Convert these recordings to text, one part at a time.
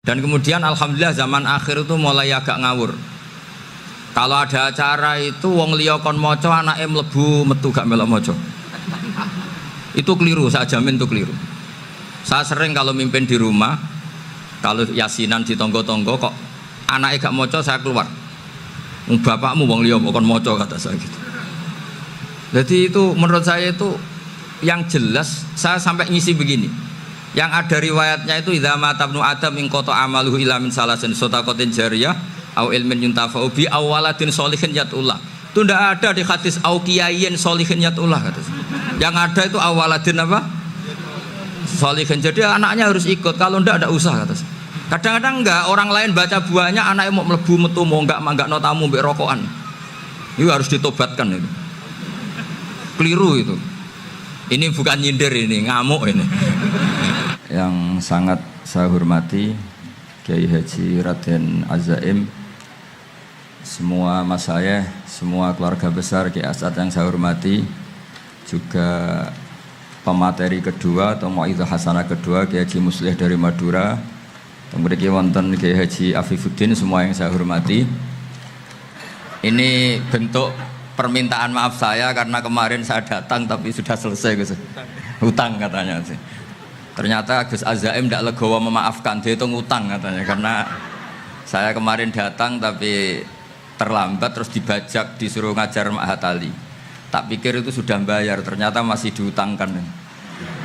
Dan kemudian alhamdulillah zaman akhir itu mulai agak ngawur. Kalau ada acara itu wong liya kon maca anake mlebu metu gak melok maca. Itu keliru, saya jamin itu keliru. Saya sering kalau mimpin di rumah, kalau yasinan di tonggo-tonggo kok anake gak maca saya keluar. Bapakmu wong liya kon maca kata saya gitu. Jadi itu menurut saya itu yang jelas saya sampai ngisi begini. Yang ada riwayatnya itu idza mata ibnu adam in qata amaluhu illa min salasin shadaqatin jariyah au ilmin yuntafa'u bi aw waladin sholihin yatullah. Itu tidak ada di hadis au kiyayin sholihin yatullah kata. Yang ada itu awaladin apa? Sholihin. Jadi anaknya harus ikut, kalau tidak ada usah kata. Kadang-kadang enggak, orang lain baca buahnya anaknya mau mlebu metu mau enggak no tamu mbek rokokan. Itu harus ditobatkan itu. Keliru itu. Ini bukan nyindir, ini ngamuk ini. Yang sangat saya hormati Kiai Haji Raden Azaim, semua masayikh, semua keluarga besar Kiai As'ad yang saya hormati, juga pemateri kedua atau Mau'izah Hasanah kedua Kiai Haji Muslih dari Madura, kemudian wonten Kiai Haji Afifuddin, semua yang saya hormati. Ini bentuk permintaan maaf saya karena kemarin saya datang tapi sudah selesai Gus. Hutang katanya sih. Ternyata Gus Azaim tidak legowo memaafkan, dia itu ngutang katanya, karena saya kemarin datang tapi terlambat terus dibajak disuruh ngajar Ma'had Ali. Tak pikir itu sudah bayar, ternyata masih diutangkan.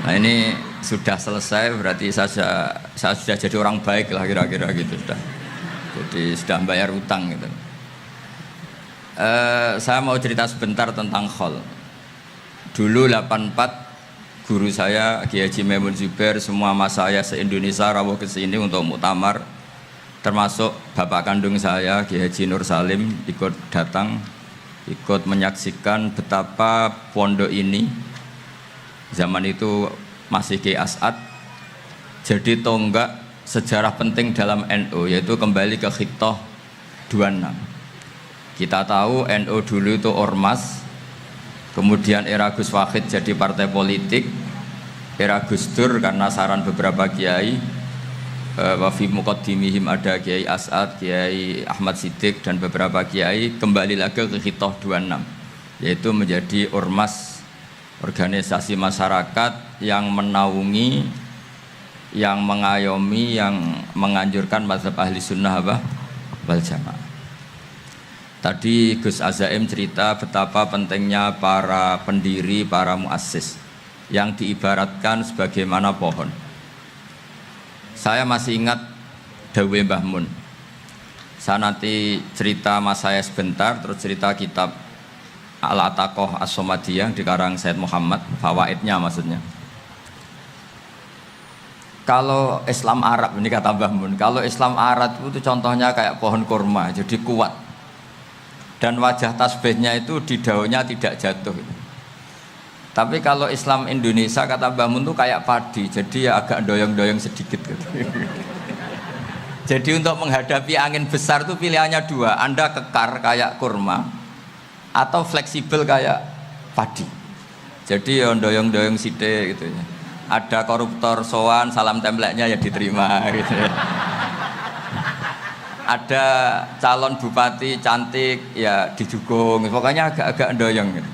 Nah ini sudah selesai, berarti saya sudah jadi orang baik lah kira-kira gitu sudah. Jadi sudah bayar utang gitu. Saya mau cerita sebentar tentang khol. Dulu 84 guru saya Kiai Haji Maimun Zubair, semua mas saya se-Indonesia rawuh ke sini untuk muktamar, termasuk bapak kandung saya Kiai Haji Nur Salim ikut datang, ikut menyaksikan betapa pondok ini zaman itu masih Kiai As'ad jadi tonggak sejarah penting dalam NU, yaitu kembali ke Khittah 26. Kita tahu NU dulu itu ormas, kemudian era Gus Wahid jadi partai politik, era Gus Dur karena saran beberapa kiai, wa fi muqaddimihim ada Kiai As'ad, Kiai Ahmad Siddiq dan beberapa kiai, kembali lagi ke Khittah 26, yaitu menjadi ormas, organisasi masyarakat yang menaungi, yang mengayomi, yang menganjurkan mazhab ahli sunnah wal jamaah. Tadi Gus Azaim cerita betapa pentingnya para pendiri, para muassis yang diibaratkan sebagaimana pohon. Saya masih ingat Dawe Mbah Mun. Saya nanti cerita mas saya sebentar, terus cerita kitab Al-Ataqoh As-Somadiyah dikarang Said Muhammad, fawaidnya maksudnya. Kalau Islam Arab, ini kata Mbah Mun, kalau Islam Arab itu contohnya kayak pohon kurma, jadi kuat. Dan wajah tasbihnya itu di daunnya tidak jatuh. Tapi kalau Islam Indonesia kata Mbah Mun itu kayak padi, jadi ya agak doyong-doyong sedikit gitu. Jadi untuk menghadapi angin besar itu pilihannya dua, Anda kekar kayak kurma atau fleksibel kayak padi. Jadi ya doyong-doyong sithik gitu ya. Ada koruptor sowan, salam templeknya ya diterima gitu ya. Ada calon bupati cantik ya didukung, pokoknya agak-agak doyong gitu.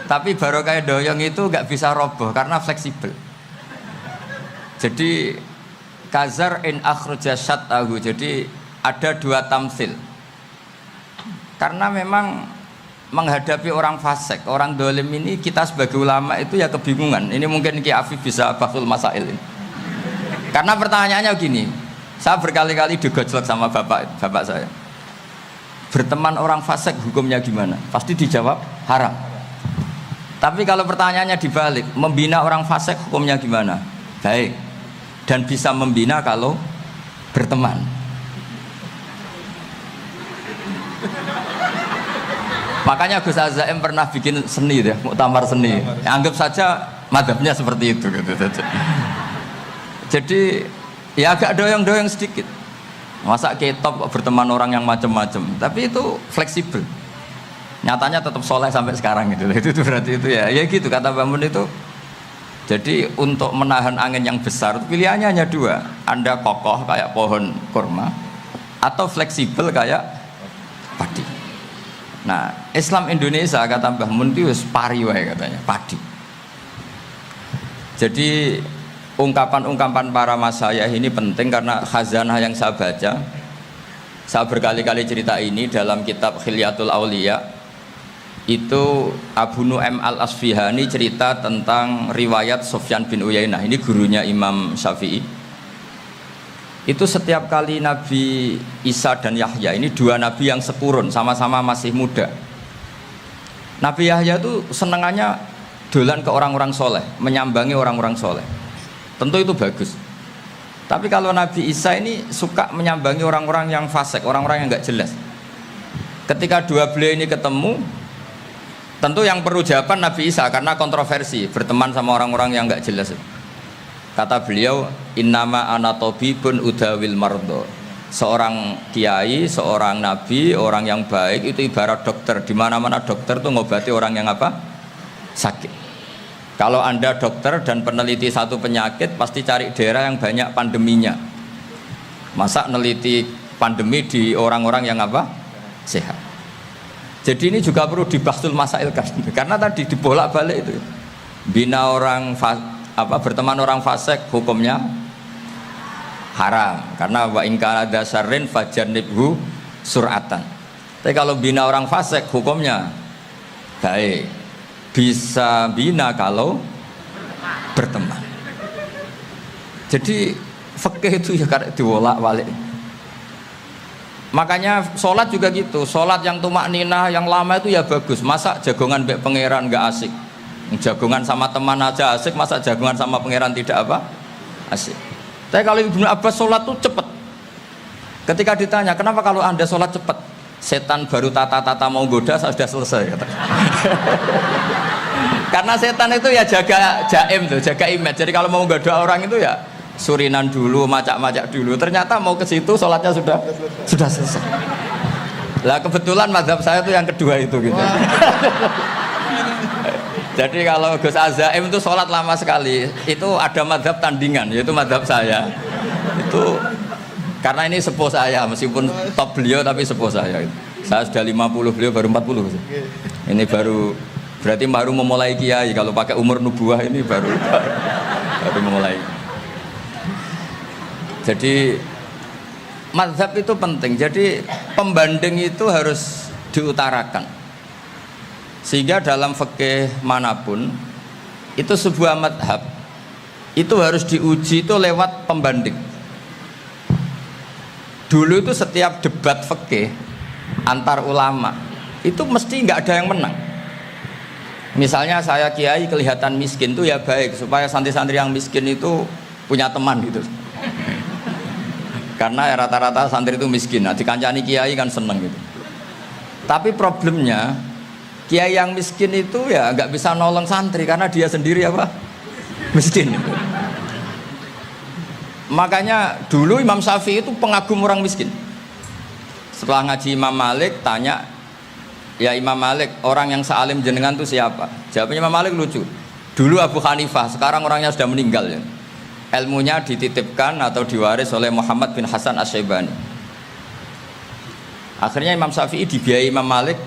Tapi baru kayak doyong itu nggak bisa roboh karena fleksibel. Jadi kazar in akhraja syatahu, jadi ada dua tamsil. Karena memang menghadapi orang fasik, orang dolim ini, kita sebagai ulama itu ya kebingungan. Ini mungkin Ki Afif bisa bahul masail ini. Karena pertanyaannya gini, saya berkali-kali digojlok sama bapak saya. Berteman orang fasik hukumnya gimana? Pasti dijawab haram. Tapi kalau pertanyaannya dibalik, membina orang fasik hukumnya gimana? Baik. Dan bisa membina kalau berteman. Makanya Gus Azaim pernah bikin seni deh, muktamar seni. Anggap saja madhabnya seperti itu gitu. Jadi ya agak doyong-doyong sedikit. Masa ketop kok berteman orang yang macam-macam, tapi itu fleksibel. Nyatanya tetap soleh sampai sekarang gitu. Itu berarti itu ya gitu kata Mbah Mun itu Jadi untuk menahan angin yang besar pilihannya hanya dua, Anda kokoh kayak pohon kurma atau fleksibel kayak padi. Nah, Islam Indonesia kata Mbah Mun itu pari wae katanya, padi. Jadi ungkapan-ungkapan para masyayikh ini penting karena khazanah yang saya baca. Saya berkali-kali cerita ini dalam kitab Khilyatul Auliya. Itu Abu Nu'aim Al-Asfihani cerita tentang riwayat Sufyan bin Uyainah. Ini gurunya Imam Syafi'i. Itu setiap kali Nabi Isa dan Yahya, ini dua nabi yang sekurun, sama-sama masih muda. Nabi Yahya itu senengannya dolan ke orang-orang soleh, menyambangi orang-orang soleh. Tentu itu bagus. Tapi kalau Nabi Isa ini suka menyambangi orang-orang yang fasik, orang-orang yang nggak jelas. Ketika dua beliau ini ketemu, tentu yang perlu jawaban Nabi Isa karena kontroversi, berteman sama orang-orang yang nggak jelas. Kata beliau, innama ana tabibun udawil mardo. Seorang kiai, seorang nabi, orang yang baik itu ibarat dokter. Di mana-mana dokter tuh ngobati orang yang apa? Sakit. Kalau Anda dokter dan peneliti satu penyakit, pasti cari daerah yang banyak pandeminya. Masa neliti pandemi di orang-orang yang apa? Sehat. Jadi ini juga perlu dibahsul masail kan. Karena tadi dibolak-balik itu. Bina orang berteman orang fasik hukumnya haram karena wa in kana dasarin fajanibhu sur'atan. Tapi kalau bina orang fasik hukumnya baik. Bisa bina kalau berteman. Jadi fikih itu ya karena dibolak-balik. Makanya sholat juga gitu. Sholat yang tumak ninah yang lama itu ya bagus. Masa jagongan mbek pangeran nggak asik? Jagongan sama teman aja asik, masa jagongan sama pangeran tidak apa? Asik. Tapi kalau Ibnu Abbas sholat tuh cepat. Ketika ditanya, kenapa kalau Anda sholat cepat? Setan baru tata-tata mau goda, saya sudah selesai. Kata. Karena setan itu ya jaga jaim tuh, jaga image. Jadi kalau mau goda orang itu ya surinan dulu, macak-macak dulu. Ternyata mau ke situ sholatnya sudah selesai. Lah kebetulan mazhab saya itu yang kedua itu gitu. Jadi kalau Gus Azaim itu sholat lama sekali, itu ada madhab tandingan, yaitu madhab saya. Itu karena ini sepuh saya, meskipun top beliau tapi sepuh saya. Saya sudah 50, beliau baru 40. Ini berarti baru memulai kiai. Kalau pakai umur nubuah ini baru memulai. Jadi madhab itu penting. Jadi pembanding itu harus diutarakan. Sehingga dalam fikih manapun itu sebuah madhab itu harus diuji itu lewat pembanding. Dulu itu setiap debat fikih antar ulama itu mesti nggak ada yang menang. Misalnya saya kiai kelihatan miskin itu ya baik supaya santri-santri yang miskin itu punya teman gitu. Karena rata-rata santri itu miskin. Nah, dikancani kiai kan seneng gitu. Tapi problemnya kiai yang miskin itu ya nggak bisa nolong santri karena dia sendiri apa? Miskin. Makanya dulu Imam Syafi'i itu pengagum orang miskin. Setelah ngaji Imam Malik tanya, ya Imam Malik, orang yang sealim jenengan itu siapa? Jawabnya Imam Malik lucu. Dulu Abu Hanifah, sekarang orangnya sudah meninggal ya. Ilmunya dititipkan atau diwaris oleh Muhammad bin Hasan Asy-Syaibani. Akhirnya Imam Syafi'i dibiayai Imam Malik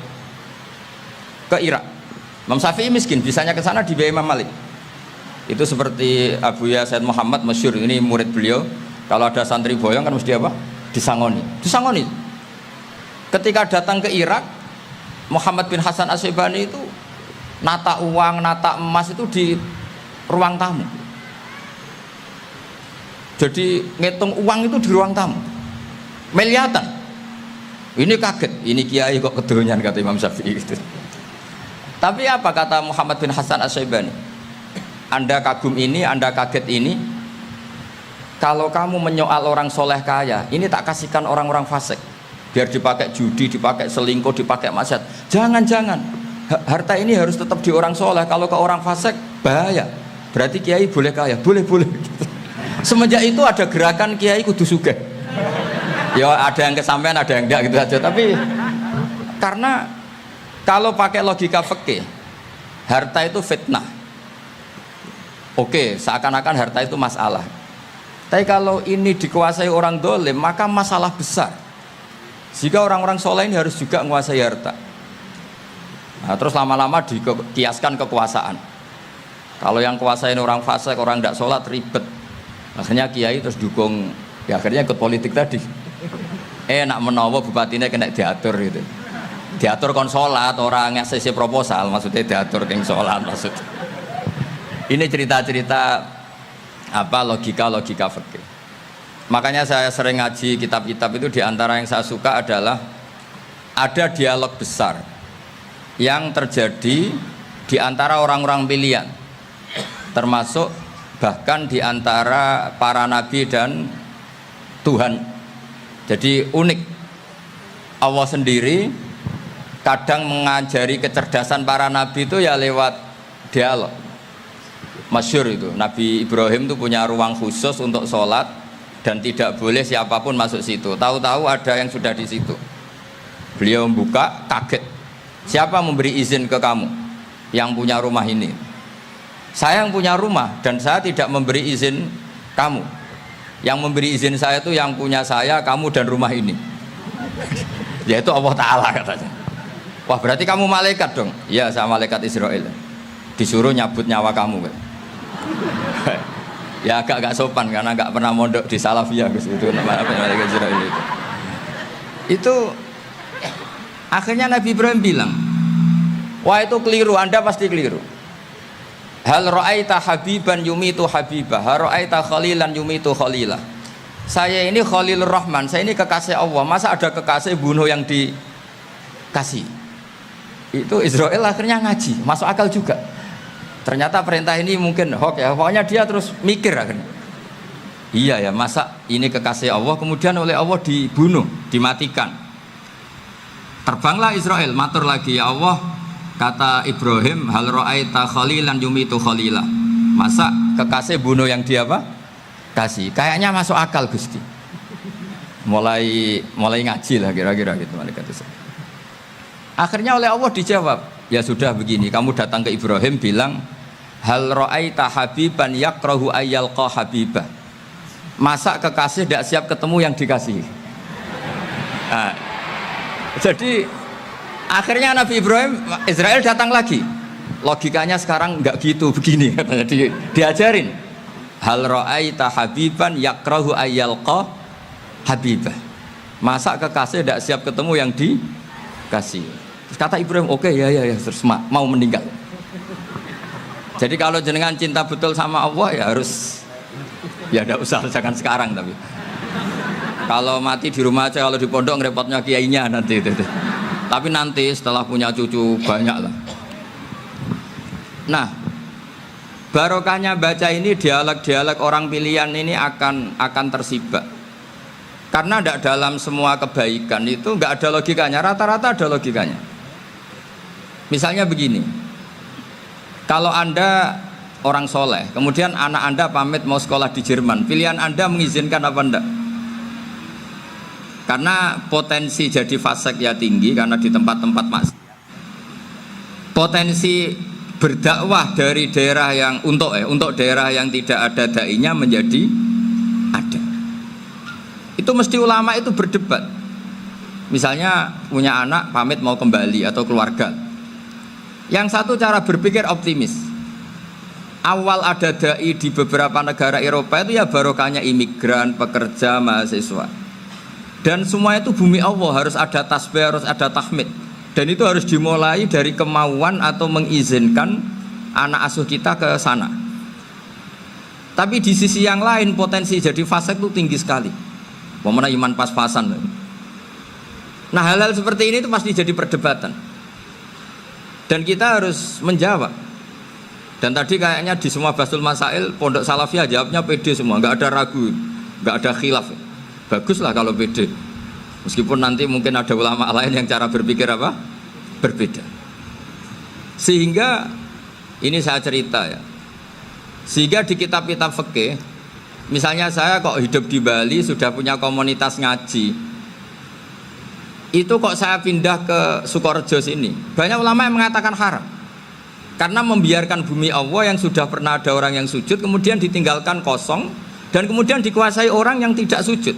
ke Irak. Imam Syafi'i miskin, bisanya ke sana dibiayai Imam Malik. Itu seperti Abu Ya Said Muhammad masyhur, ini murid beliau. Kalau ada santri boyong kan mesti apa? Disangoni. Ketika datang ke Irak, Muhammad bin Hasan Asy-Syaibani itu nata uang, nata emas itu di ruang tamu. Jadi ngitung uang itu di ruang tamu. Miliatan. Ini kaget, ini kiai kok kedonyan kata Imam Syafi'i gitu. Tapi apa kata Muhammad bin Hasan Asy-Syaibani? Anda kagum ini, Anda kaget ini. Kalau kamu menyoal orang soleh kaya, ini tak kasihkan orang-orang fasik. Biar dipakai judi, dipakai selingkuh, dipakai maksiat. Jangan-jangan. Harta ini harus tetap di orang soleh. Kalau ke orang fasik, bahaya. Berarti kiai boleh kaya, boleh. Semenjak itu ada gerakan kiai kudu sugih. Ya ada yang kesampaian, ada yang enggak gitu aja. Tapi karena kalau pakai logika fikih, harta itu fitnah. Oke, seakan-akan harta itu masalah. Tapi kalau ini dikuasai orang dolim, maka masalah besar. Jika orang-orang soleh ini harus juga menguasai harta. Nah, terus lama-lama dikiaskan kekuasaan. Kalau yang kuasain orang fasik, orang tidak sholat, ribet. Akhirnya kiai terus dukung, ya akhirnya ikut politik tadi. Nak menawa bupatinya kena diatur gitu. Diatur kon sholat, orang ngasih proposal, maksudnya diatur keng sholat maksud. Ini cerita-cerita apa logika fikih. Makanya saya sering ngaji kitab-kitab itu, diantara yang saya suka adalah ada dialog besar yang terjadi di antara orang-orang pilihan, termasuk bahkan di antara para nabi dan Tuhan. Jadi unik, Allah sendiri kadang mengajari kecerdasan para nabi itu ya lewat dialog. Masyhur itu, Nabi Ibrahim itu punya ruang khusus untuk sholat dan tidak boleh siapapun masuk situ. Tahu-tahu ada yang sudah di situ. Beliau membuka, kaget. Siapa memberi izin ke kamu yang punya rumah ini? Saya yang punya rumah dan saya tidak memberi izin kamu. Yang memberi izin saya itu yang punya saya, kamu dan rumah ini. Yaitu Allah Ta'ala katanya. Wah, berarti kamu malaikat dong? Iya, saya malaikat Israel. Disuruh nyabut nyawa kamu. Ya agak sopan karena nggak pernah mondok di Salafiyah itu namanya malaikat Israel itu. Itu akhirnya Nabi Ibrahim bilang, wah itu keliru, Anda pasti keliru. Hal ra'aita habiban yumitu habibah, hal ra'aita khalilan yumitu khalilah. Saya ini Khalilur Rahman, saya ini kekasih Allah. Masa ada kekasih bunuh yang dikasih? Itu Israel akhirnya ngaji, masuk akal juga. Ternyata perintah ini mungkin hoax ya, pokoknya dia terus mikir akhirnya. Iya ya, masa ini kekasih Allah kemudian oleh Allah dibunuh, dimatikan. Terbanglah Israel, matur lagi, ya Allah, kata Ibrahim, hal ra'aita khalilan yumitu khalilah. Masa kekasih bunuh yang dia apa? Kasih. Kayaknya masuk akal Gusti. Mulai ngaji lah kira-kira gitu malaikat itu. Akhirnya oleh Allah dijawab, ya sudah begini, kamu datang ke Ibrahim bilang, hal ra'aita habiban yakrahu ayyalqa habibah. Masa kekasih tidak siap ketemu yang dikasih. Nah, jadi akhirnya Nabi Ibrahim, Israel datang lagi. Logikanya sekarang enggak gitu, begini katanya diajarin. Hal ra'aita habiban yakrahu ayyalqa habibah. Masa kekasih tidak siap ketemu yang dikasih. Terus kata Ibrahim, oke, ya terus mau meninggal. Jadi kalau jenengan cinta betul sama Allah ya harus, ya tidak usah, jangan sekarang tapi. Kalau mati di rumah aja, kalau di pondok ngerepotnya kiainya nanti itu. Tapi nanti setelah punya cucu banyak lah. Nah, barokahnya baca ini, dialog-dialog orang pilihan ini akan tersibak. Karena tidak dalam semua kebaikan itu nggak ada logikanya, rata-rata ada logikanya. Misalnya begini, kalau Anda orang soleh, kemudian anak Anda pamit mau sekolah di Jerman, pilihan Anda mengizinkan apa enggak? Karena potensi jadi fasik ya tinggi, karena di tempat-tempat maksiat. Potensi berdakwah dari daerah yang untuk daerah yang tidak ada dai-nya menjadi ada. Itu mesti ulama itu berdebat. Misalnya punya anak pamit mau kembali atau keluarga. Yang satu cara berpikir optimis. Awal ada dai di beberapa negara Eropa itu ya barokahnya imigran, pekerja, mahasiswa. Dan semua itu bumi Allah, harus ada tasbih, harus ada tahmid. Dan itu harus dimulai dari kemauan atau mengizinkan anak asuh kita ke sana. Tapi di sisi yang lain potensi jadi fasik itu tinggi sekali. Momennya iman pas-pasan. Nah hal-hal seperti ini itu pasti jadi perdebatan. Dan kita harus menjawab. Dan tadi kayaknya di semua Basul Masail Pondok Salafiyah jawabnya pede semua, nggak ada ragu, nggak ada khilaf. Baguslah kalau pede. Meskipun nanti mungkin ada ulama lain yang cara berpikir apa? Berbeda. Sehingga ini saya cerita ya. Sehingga di kitab-kitab fikih, misalnya saya kok hidup di Bali sudah punya komunitas ngaji. Itu kok saya pindah ke Sukorejo sini, banyak ulama yang mengatakan haram. Karena membiarkan bumi Allah yang sudah pernah ada orang yang sujud kemudian ditinggalkan kosong dan kemudian dikuasai orang yang tidak sujud.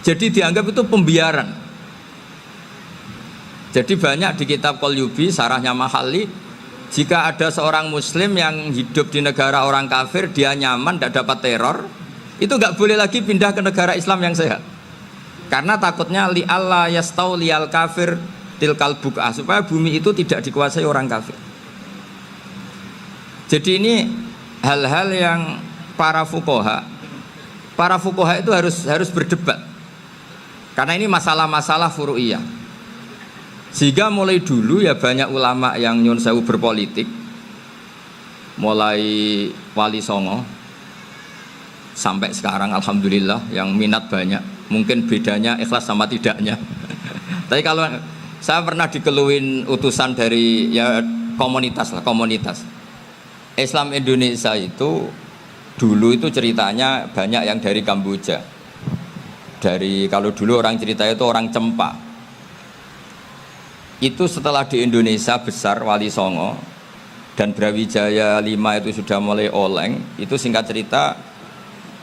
Jadi dianggap itu pembiaran. Jadi banyak di kitab Qalyubi, sarahnya Mahalli, jika ada seorang muslim yang hidup di negara orang kafir, dia nyaman, tidak dapat teror, itu nggak boleh lagi pindah ke negara Islam yang sehat. Karena takutnya li'alla yastau liyal kafir tilkal buk'ah, supaya bumi itu tidak dikuasai orang kafir. Jadi ini hal-hal yang para fuqaha itu harus berdebat. Karena ini masalah-masalah furu'iyah. Sehingga mulai dulu ya banyak ulama yang nyun sewu berpolitik, mulai Wali Songo sampai sekarang alhamdulillah yang minat banyak. Mungkin bedanya ikhlas sama tidaknya. Tapi kalau saya pernah dikeluhin utusan dari ya komunitas Islam Indonesia itu dulu itu ceritanya banyak yang dari Kamboja. Kalau dulu orang cerita itu orang Cempa. Itu setelah di Indonesia besar Wali Songo dan Brawijaya 5 itu sudah mulai oleng, itu singkat cerita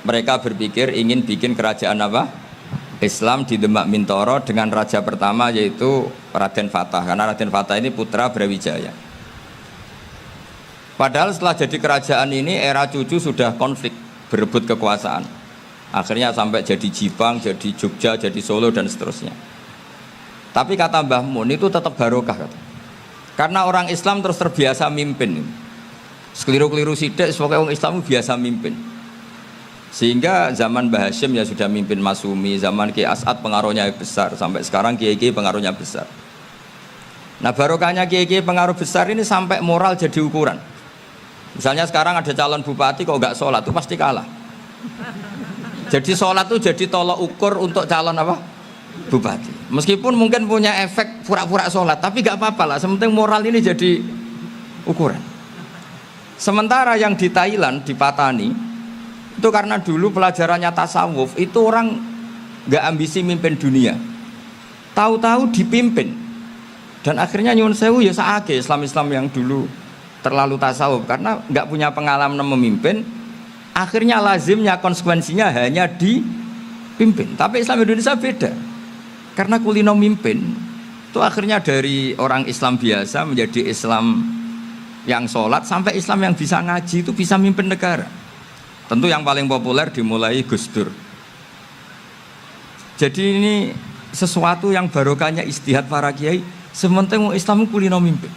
mereka berpikir ingin bikin kerajaan apa? Islam di Demak Mintoro dengan raja pertama yaitu Raden Fatah, karena Raden Fatah ini putra Brawijaya. Padahal setelah jadi kerajaan ini era cucu sudah konflik, berebut kekuasaan. Akhirnya sampai jadi Jipang, jadi Jogja, jadi Solo dan seterusnya. Tapi kata Mbah Mun itu tetap barokah kata. Karena orang Islam terus terbiasa mimpin. Sekeliru-keliru sidik sebagai orang Islam biasa mimpin. Sehingga zaman Mbah Hashim ya sudah mimpin Masumi, zaman Ki As'ad pengaruhnya besar, sampai sekarang Kiai-Kiai pengaruhnya besar. Nah barokahnya Kiai-Kiai pengaruh besar ini sampai moral jadi ukuran. Misalnya sekarang ada calon bupati kok nggak sholat itu pasti kalah. Jadi sholat itu jadi tolok ukur untuk calon apa? Bupati. Meskipun mungkin punya efek pura-pura sholat, tapi gak apa-apa lah, sementing moral ini jadi ukuran. Sementara yang di Thailand, di Patani, itu karena dulu pelajarannya tasawuf, itu orang gak ambisi mimpin dunia, tahu-tahu dipimpin. Dan akhirnya nyuwun sewu ya saake Islam-Islam yang dulu terlalu tasawuf, karena gak punya pengalaman memimpin, akhirnya lazimnya konsekuensinya hanya dipimpin. Tapi Islam Indonesia beda. Karena kulino mimpin itu akhirnya dari orang Islam biasa menjadi Islam yang sholat sampai Islam yang bisa ngaji itu bisa mimpin negara. Tentu yang paling populer dimulai Gus Dur. Jadi ini sesuatu yang barokahnya istihad para kiai. Sementing Islam kulino mimpin.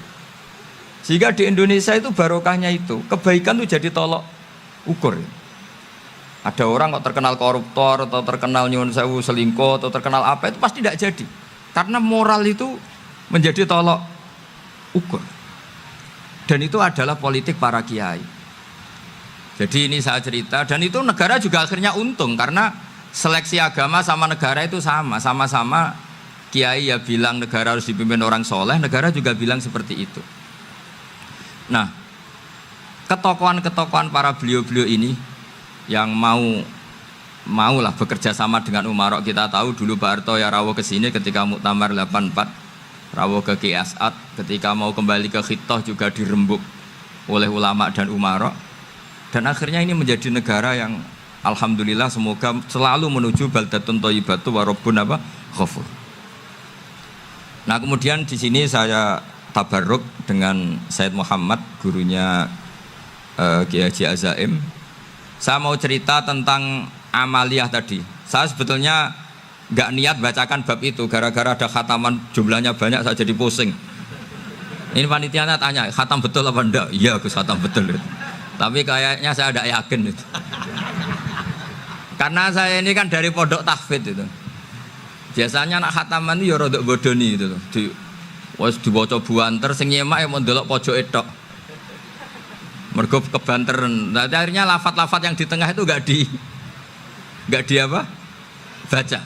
Sehingga di Indonesia itu barokahnya itu kebaikan itu jadi tolok ukur. Ada orang kok terkenal koruptor atau terkenal nyuwun sewu selingkuh atau terkenal apa itu pasti tidak jadi. Karena moral itu menjadi tolok ukur. Dan itu adalah politik para kiai. Jadi ini saya cerita dan itu negara juga akhirnya untung karena seleksi agama sama negara itu sama-sama kiai ya bilang negara harus dipimpin orang soleh, negara juga bilang seperti itu. Nah, ketokohan-ketokohan para beliau-beliau ini yang maulah bekerja sama dengan Umarok. Kita tahu dulu Pak Harto ya rawuh ke sini ketika Muktamar 84, rawuh ke Ki As'ad, ketika mau kembali ke Khittah juga dirembuk oleh ulama dan Umarok. Dan akhirnya ini menjadi negara yang alhamdulillah semoga selalu menuju baldatun thayyibatu wa rabbun ghafur. Nah, kemudian di sini saya tabarruk dengan Said Muhammad, gurunya Kiai Haji Azaim. Saya mau cerita tentang amaliyah tadi. Saya sebetulnya nggak niat bacakan bab itu, gara-gara ada khataman jumlahnya banyak saya jadi pusing. Ini panitianya tanya, khatam betul apa enggak? Iya, Gus, khatam betul. Tapi kayaknya saya tidak yakin itu. Karena saya ini kan dari pondok tahfidz itu. Biasanya anak khataman itu ya rodok bodoni itu. Dibaca buanter, sing nyemak ya mau ndelok pojok tok. Mergo kebanteran. Nah, akhirnya lafat-lafat yang di tengah itu enggak di apa? Baca.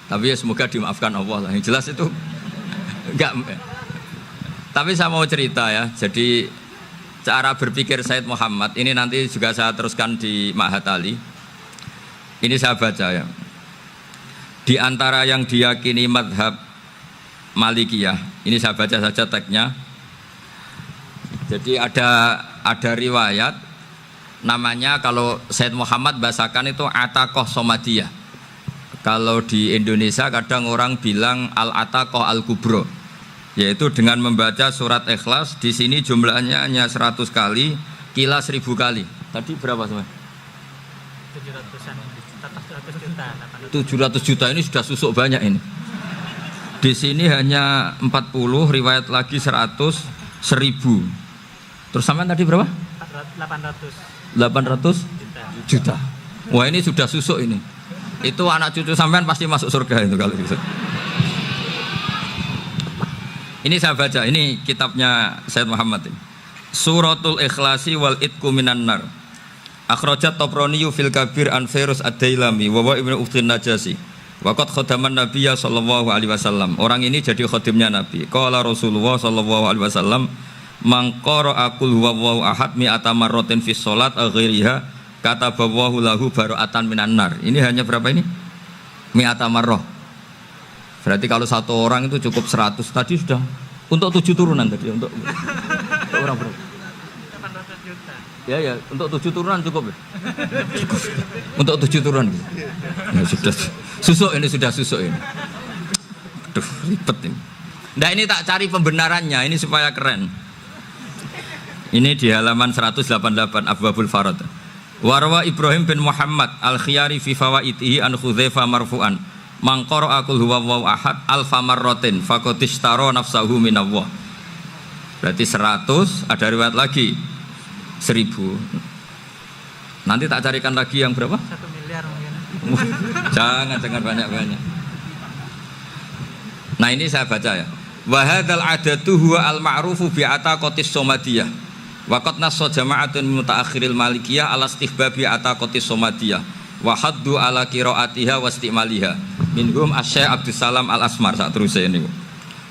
Tapi ya semoga dimaafkan Allah lah. Yang jelas itu enggak. Tapi saya mau cerita ya. Jadi cara berpikir Said Muhammad ini nanti juga saya teruskan di Ma'had Ali. Ini saya baca ya. Di antara yang diyakini madhab Malikiyah, ini saya baca saja teksnya. Jadi ada riwayat namanya, kalau Said Muhammad bahasakan itu ataqah somadiyah. Kalau di Indonesia kadang orang bilang al-ataqah al-kubro, yaitu dengan membaca surat Ikhlas. Di sini jumlahnya hanya 100 kali, kila 1000 kali. Tadi berapa semua? 700 juta ini sudah susuk banyak ini. Di sini hanya 40, riwayat lagi 100, 1000. Terus sampean tadi berapa? 800 juta. Wah, ini sudah susuk ini. Itu anak cucu sampean pasti masuk surga itu kalau bisa. Ini saya baca, ini kitabnya Said Muhammad ini. Suratul Ikhlasi wal Itqu minan nar. Akhrajat Tabrani fil Kabir an Fairuz ad-Dailami wa Ibnu Uftin Najasi. Waqad khadaman Nabiyya sallallahu alaihi wasallam. Orang ini jadi khadimnya Nabi. Qala Rasulullah sallallahu alaihi wasallam, "Man qara'a qul huwallahu ahad mi'ata marratin fi shalat ghairiha kataballahu lahu bara'atan minan nar." Ini hanya berapa ini? Mi'ata marrah. Berarti kalau satu orang itu cukup 100. Tadi sudah untuk 7 turunan tadi untuk orang berapa? 800 juta. Ya, untuk 7 turunan cukup ya? Cukup. Untuk 7 turunan. Ya sudah. Susuk ini sudah susuk ini. Aduh, ribet ini. Nah, ini tak cari pembenarannya, ini supaya keren. Ini di halaman 188 Abwabul Farad. Warwa Ibrahim bin Muhammad al-Khiyari fi fawaitihi an Khudzaifah marfu'an. Man qara'a qul huwallahu ahad alfa marratin faqad ishtara nafsahu minallah. Berarti 100, ada riwayat lagi 1000. Nanti tak carikan lagi yang berapa? 1 miliar mungkin. Jangan banyak-banyak. Nah, ini saya baca ya. Wa hadzal adatu huwa al-ma'rufu bi ataqatis somadiyah. Wa qad nassa jama'atun mutaakhiril malikiyah ala istihbabi ataqatis somadiyah wa haddu ala qiraatiha wa istimaliha. Minhum Asy-Syaikh Abdus Salam Al-Asmar saat terus ini.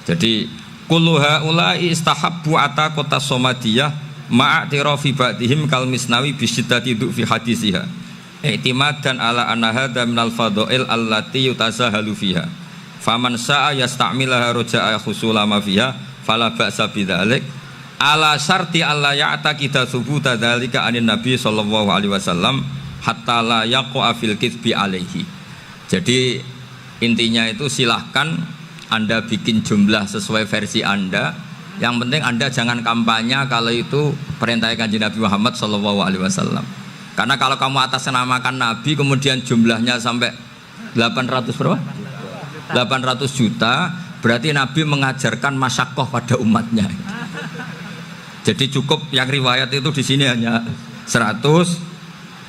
Jadi kullu haula'i istahabbu ataqatas somadiyah ma'atirafi ba'dihim kal misnawi bi syiddati fi hadisiha. I'timadan ala anna hadza minal fadha'il allati yutasahalu fiha. Faman sa'a yasta'milaha raja'a husula ma fiha fala ba'sa bidzalik ala syarti alla ya'taqida thubuta dzalika anin nabi sallallahu alaihi wasallam hatta la yaqa fil kitsbi alaihi. Jadi intinya itu silahkan Anda bikin jumlah sesuai versi Anda. Yang penting Anda jangan kampanye kalau itu perintah Kanjeng Nabi Muhammad sallallahu alaihi wasallam. Karena kalau kamu atasnamakan Nabi kemudian jumlahnya sampai 800 berapa? 800 juta, berarti Nabi mengajarkan masyaqqah pada umatnya. Jadi cukup yang riwayat itu di sini hanya 100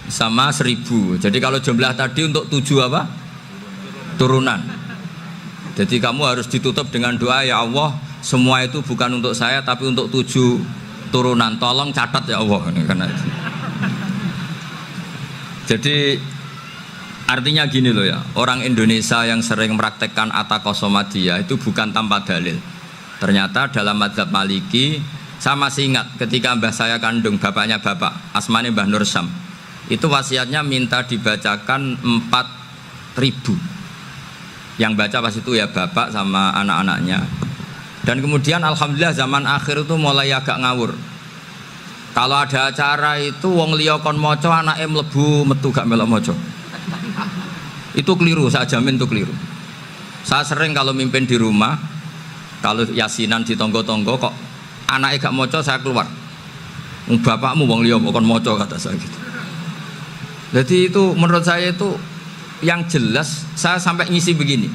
sama 1000. Jadi kalau jumlah tadi untuk 7 apa? Turunan. Jadi kamu harus ditutup dengan doa, ya Allah, semua itu bukan untuk saya tapi untuk 7 turunan. Tolong catat ya Allah. Karena jadi artinya gini loh ya, orang Indonesia yang sering mempraktekkan ataqah somadiyah itu bukan tanpa dalil. Ternyata dalam mazhab Maliki, saya masih ingat ketika mbah saya kandung, bapaknya bapak, asmane Mbah Nur Syam, itu wasiatnya minta dibacakan 4000. Yang baca pas itu ya bapak sama anak-anaknya. Dan kemudian alhamdulillah zaman akhir itu mulai agak ngawur. Kalau ada acara itu wong liya kon maca anake mlebu metu gak melok maca. Itu keliru, saya jamin itu keliru. Saya sering kalau mimpin di rumah, kalau yasinan di tonggo-tonggo kok anaknya gak maca, saya keluar. Bapakmu wong liya kon maca, kata saya gitu. Jadi itu menurut saya itu yang jelas. Saya sampai ngisi begini.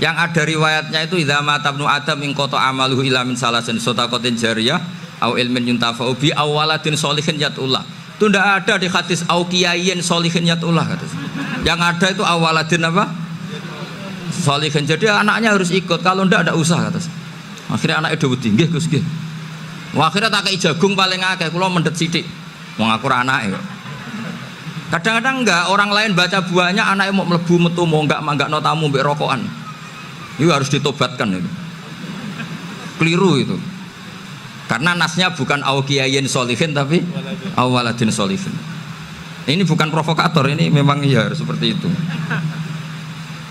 Yang ada riwayatnya itu idza mata ibnu adam in qata amaluhu ila min salasin shadaqatin jariyah au ilmin yuntafa'u bi awaladin sholihin yatullah. Itu tidak ada di hadis au kiyayin sholihin yatullah kata. Yang ada itu awaladin apa? Sholihin. Jadi anaknya harus ikut, kalau tidak ada usah kata. Akhirnya anaknya udah wedi, nggih Gus nggih. Wah, akhirnya tak kei jagung paling akeh, kula mendet sithik. Wong aku ora anake kok. Kadang-kadang enggak, orang lain baca buahnya anaknya mau mlebu metu mau enggak manggakno tamu mbek rokokan. Itu harus ditobatkan itu. Keliru itu. Karena nasnya bukan auqiyayin sholihin tapi awaladin sholihin. Ini bukan provokator, ini memang iya seperti itu.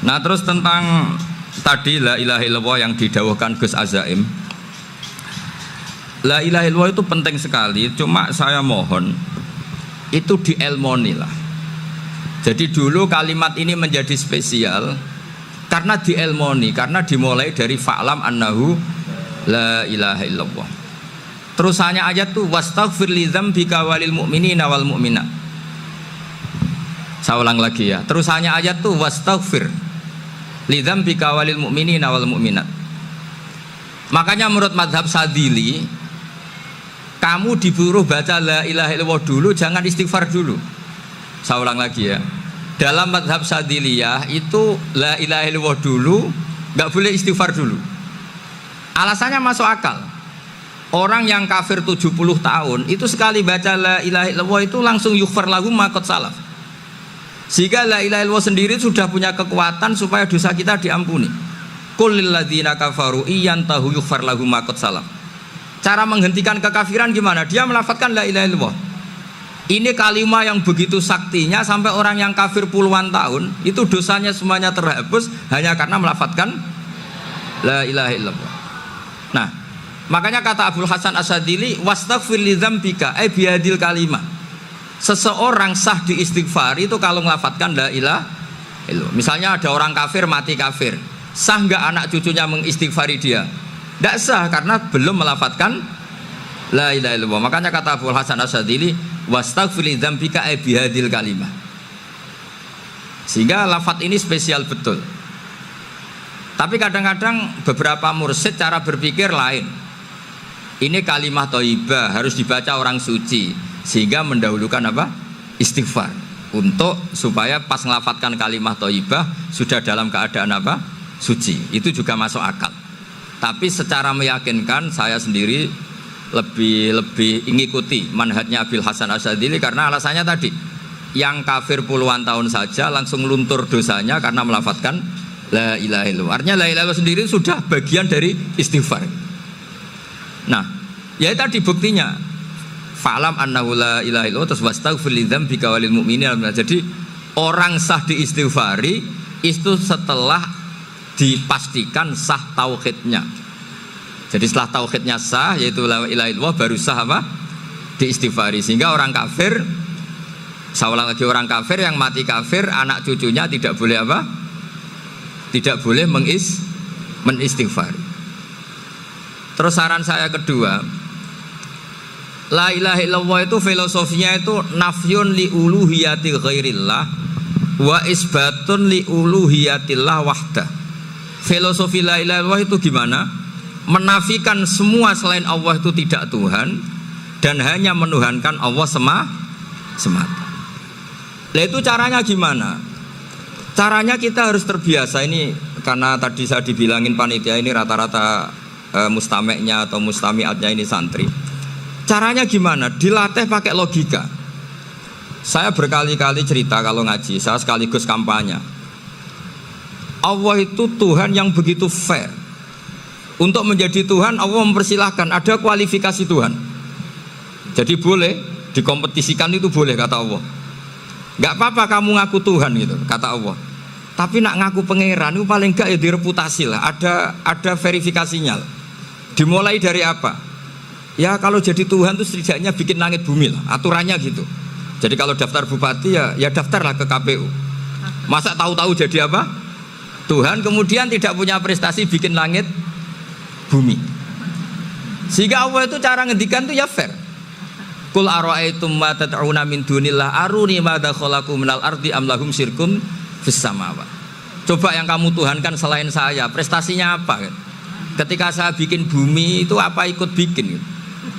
Nah, terus tentang tadi la ilaha illallah yang didawuhkan Gus Azaim. La ilaha illallah itu penting sekali, cuma saya mohon itu dielmoni lah. Jadi dulu kalimat ini menjadi spesial karena dielmoni, karena dimulai dari fa'lam annahu la ilaha illallah. Terusannya ayat tuh wastaghfir li dzambika walil mu'minina wal mu'minat. Saya ulang lagi ya. Terusannya ayat tuh wastaghfir li dzambika walil mu'minina wal mu'minat. Makanya menurut mazhab Sadili, kamu disuruh baca la ilaha illallah dulu, jangan istighfar dulu. Saya ulang lagi ya. Dalam mazhab Sadiliyah itu la ilaha illallah dulu, nggak boleh istighfar dulu. Alasannya masuk akal. Orang yang kafir 70 tahun itu sekali baca la ilaha illallah itu langsung yughfar lahum ma qad salaf. Sehingga la ilaha illallah sendiri sudah punya kekuatan supaya dosa kita diampuni. Qul lil ladzina kafaru iyantahu yughfar lahum ma qad salaf. Cara menghentikan kekafiran gimana? Dia melafadzkan la ilaha illallah. Ini kalimat yang begitu saktinya sampai orang yang kafir puluhan tahun itu dosanya semuanya terhapus hanya karena melafadzkan la ilaha illallah. Nah, makanya kata Abdul Hasan Asyadili wastaghfir li dzambika ay bihadil kalimah. Seseorang sah di istighfar itu kalau melafadzkan la ilaha illallah. Misalnya ada orang kafir mati kafir, sah enggak anak cucunya mengistighfari dia? Tidak sah karena belum melafadzkan la ilaha illallah. Makanya kata Abdul Hasan Asyadili wastaghfir li dzambika ay bihadil kalimah. Sehingga lafadz ini spesial betul. Tapi kadang-kadang beberapa mursyid cara berpikir lain. Ini kalimah thayyibah harus dibaca orang suci, sehingga mendahulukan apa? Istighfar. Untuk supaya pas ngelafatkan kalimah thayyibah sudah dalam keadaan apa? Suci. Itu juga masuk akal. Tapi secara meyakinkan saya sendiri lebih mengikuti manhajnya Abil Hasan Asyadili karena alasannya tadi, yang kafir puluhan tahun saja langsung luntur dosanya karena melafadzkan la ilaha illallah. Artinya la ilaha illallah sendiri sudah bagian dari istighfar. Nah, ya tadi buktinya fa'lam annahu la ilaha illallah terus wastaghfir li dzambika walil mu'minina. Jadi orang sah diistighfari itu setelah dipastikan sah tauhidnya. Jadi setelah tauhidnya sah yaitu la ilaha illallah baru sah apa? Diistighfari. Sehingga orang kafir, saya ulang lagi, orang kafir yang mati kafir anak cucunya tidak boleh apa? Tidak boleh menistighfari. Terus saran saya kedua, la ilaha illallah itu filosofinya itu nafyun li uluhiyati ghairillah wa isbatun li uluhiyatillah wahdah. Filosofi la ilaha illallah itu gimana? Menafikan semua selain Allah itu tidak Tuhan dan hanya menuhankan Allah semata. Nah itu caranya gimana? Caranya kita harus terbiasa ini, karena tadi saya dibilangin panitia ini rata-rata mustameknya atau mustamiatnya ini santri. Caranya gimana? Dilatih pakai logika. Saya berkali-kali cerita kalau ngaji, saya sekaligus kampanye. Allah itu Tuhan yang begitu fair. Untuk menjadi Tuhan Allah mempersilahkan, ada kualifikasi Tuhan. Jadi boleh dikompetisikan, itu boleh kata Allah. Gak apa-apa kamu ngaku Tuhan gitu kata Allah. Tapi nak ngaku pangeran itu paling gak ya direputasi lah, ada verifikasinya lah. Dimulai dari apa? Ya kalau jadi Tuhan itu setidaknya bikin langit bumi lah, aturannya gitu. Jadi kalau daftar bupati ya daftarlah ke KPU. Masa tahu-tahu jadi apa? Tuhan kemudian tidak punya prestasi bikin langit bumi. Sehingga Allah itu cara ngendikan itu ya fair. Qul ara'aitum ma tad'una min dunillah aruni madza khalaqu minal ardi am lahum syirkum fis samawat. Coba yang kamu tuhankan selain saya, prestasinya apa? Ketika saya bikin bumi itu apa ikut bikin?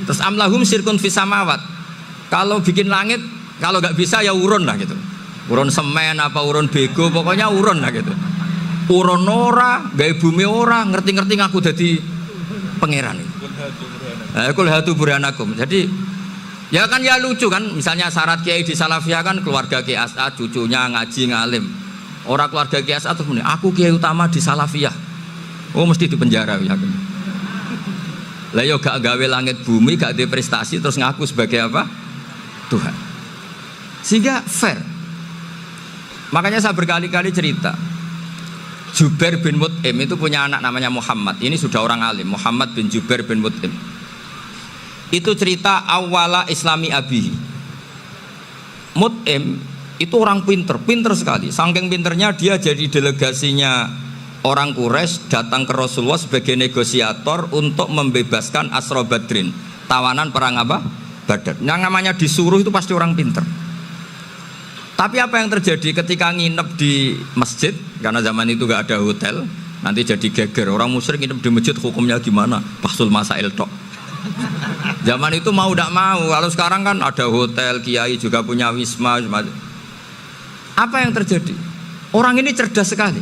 Terus am lahum syirkum fis samawat. Kalau bikin langit, kalau nggak bisa ya urun lah gitu. Urun semen apa urun bego, pokoknya urun lah gitu. Urun ora, gawe bumi ora, ngerti-ngerti ngaku dadi pangeran itu. Kul hatu burhanakum. Jadi ya kan ya lucu kan, misalnya syarat kiai di Salafiyah kan keluarga Kiai As'ad, cucunya ngaji ngalim. Orang keluarga Kiai As'ad tuh aku kiai utama di Salafiyah. Oh mesti di penjara ya. Lah yo gak gawe langit bumi, gak ada prestasi terus ngaku sebagai apa? Tuhan. Sehingga fair. Makanya saya berkali-kali cerita. Jubair bin Mut'im itu punya anak namanya Muhammad. Ini sudah orang alim, Muhammad bin Jubair bin Mut'im. Itu cerita awala Islami Abi. Mut'im itu orang pinter sekali. Saking pinternya dia jadi delegasinya orang Quraisy datang ke Rasulullah sebagai negosiator untuk membebaskan Asra Badrin, tawanan perang apa? Badar. Yang namanya disuruh itu pasti orang pinter. Tapi apa yang terjadi ketika nginep di masjid? Karena zaman itu gak ada hotel, nanti jadi geger. Orang musyrik nginep di masjid hukumnya gimana? Bahsul masail tok. Zaman itu mau tidak mau. Kalau sekarang kan ada hotel, kiai juga punya wisma. Apa yang terjadi? Orang ini cerdas sekali.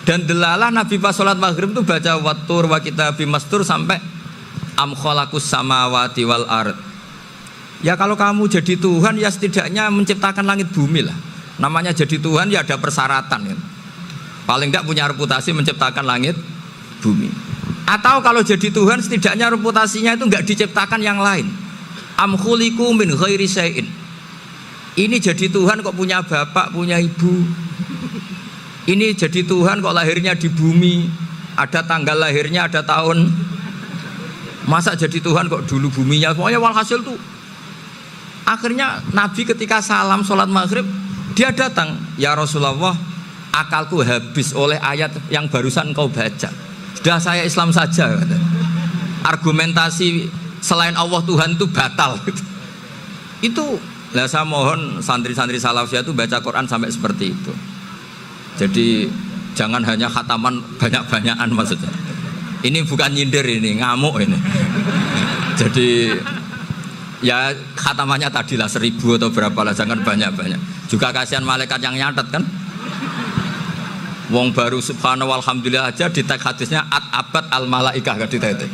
Dan delalah Nabi pas sholat maghrib itu baca wattur wa kitabi mastur sampai am khalaqus samawati wal ard. Ya kalau kamu jadi Tuhan ya setidaknya menciptakan langit bumi lah. Namanya jadi Tuhan ya ada persyaratan ya. Paling enggak punya reputasi menciptakan langit bumi. Atau kalau jadi Tuhan setidaknya reputasinya itu enggak diciptakan yang lain. Am khuliqu min ghairi syai'in. Ini jadi Tuhan kok punya bapak, punya ibu. Ini jadi Tuhan kok lahirnya di bumi, ada tanggal lahirnya, ada tahun. Masa jadi Tuhan kok dulu buminya. Pokoknya walhasil tuh akhirnya Nabi ketika salam sholat maghrib dia datang, ya Rasulullah, akalku habis oleh ayat yang barusan kau baca. Sudah saya Islam saja. Argumentasi selain Allah Tuhan itu batal. Itu lah saya mohon santri-santri salafiyah itu baca Quran sampai seperti itu. Jadi jangan hanya khataman banyak-banyakan maksudnya. Ini bukan nyindir, ini ngamuk ini. Jadi ya khatamannya tadilah 1000 atau berapa lah, jangan banyak-banyak. Juga kasihan malaikat yang nyatet kan. Wong baru subhanallah alhamdulillah aja di tag hadisnya abad al malaikah gak ditetek.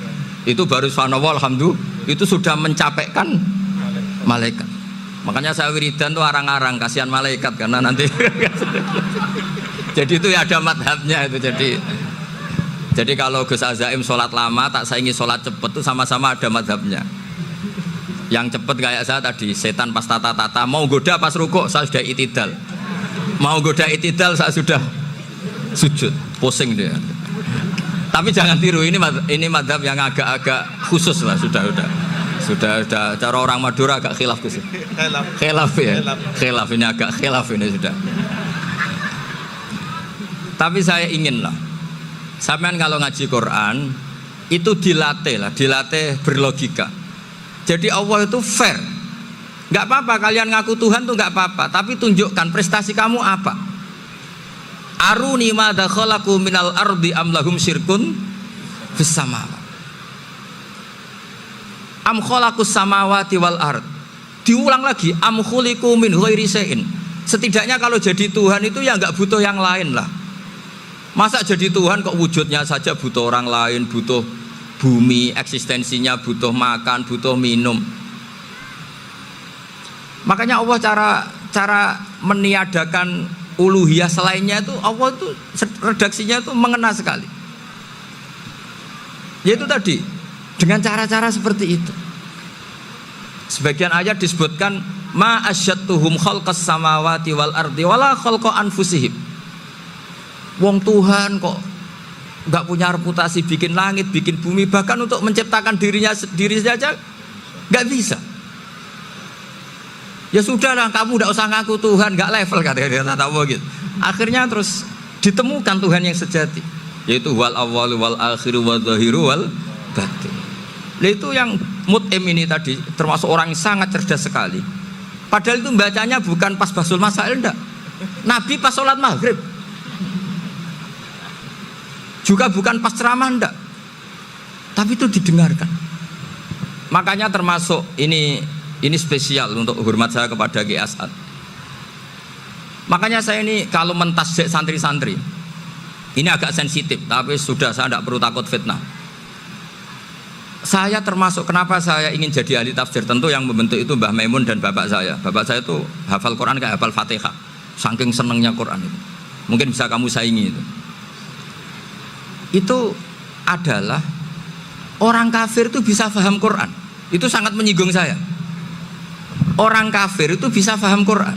Itu baru subhanallah alhamdulillah itu sudah mencapaikan malaikat. Makanya saya wiridan tuh arang-arang kasihan malaikat karena nanti jadi itu ya ada madhabnya itu. Jadi kalau Gus Azaim sholat lama tak saingi sholat cepet tuh sama-sama ada madhabnya. Yang cepet kayak saya tadi, setan pas tata-tata mau goda pas rukuk saya sudah itidal, mau goda itidal saya sudah sujud, pusing dia. Tapi jangan tiru, ini madhab yang agak-agak khusus lah, sudah cara orang Madura agak khilaf Gus. Khilaf ya, khilaf ini agak khilaf ini sudah. Tapi saya ingin lah, sampean kalau ngaji Quran itu dilatih berlogika. Jadi Allah itu fair. Nggak apa-apa kalian ngaku Tuhan tuh nggak apa-apa, tapi tunjukkan prestasi kamu apa. Aruni madza khalaqu minal ardi am lahum syirkun fis samawati. Am khalaqus samawati wal ard. Diulang lagi, am khuliqu min ghairi syai'in. Setidaknya kalau jadi Tuhan itu ya nggak butuh yang lain lah. Masa jadi Tuhan kok wujudnya saja butuh orang lain, butuh bumi, eksistensinya butuh makan, butuh minum. Makanya Allah cara meniadakan uluhiyah selainnya itu Allah itu redaksinya itu mengena sekali. Yaitu tadi dengan cara-cara seperti itu. Sebagian ayat disebutkan ma asyattuhum khalqas samawati wal ardi wala khalqa anfusihim. Wong Tuhan kok nggak punya reputasi bikin langit, bikin bumi, bahkan untuk menciptakan diri saja nggak bisa. Ya sudahlah, kamu nggak usah ngaku Tuhan, nggak level kata tahu gitu. Akhirnya terus ditemukan Tuhan yang sejati, yaitu wal awwalu wal akhiru wal zahiru wal batin. Itu yang Mut'im ini tadi termasuk orang yang sangat cerdas sekali. Padahal itu bacanya bukan pas basul masail, enggak. Nabi pas sholat maghrib. Juga bukan pas ceramah, enggak. Tapi itu didengarkan. Makanya termasuk ini spesial untuk hormat saya kepada Ki As'ad. Makanya saya ini kalau mentasjik santri-santri ini agak sensitif, tapi sudah saya tidak perlu takut fitnah. Saya termasuk kenapa saya ingin jadi ahli tafsir, tentu yang membentuk itu Mbah Maimun dan bapak saya. Bapak saya itu hafal Quran kayak hafal Fatihah, saking senengnya Quran itu. Mungkin bisa kamu saingi itu. Itu adalah orang kafir itu bisa paham Quran. Itu sangat menyinggung saya. Orang kafir itu bisa paham Quran.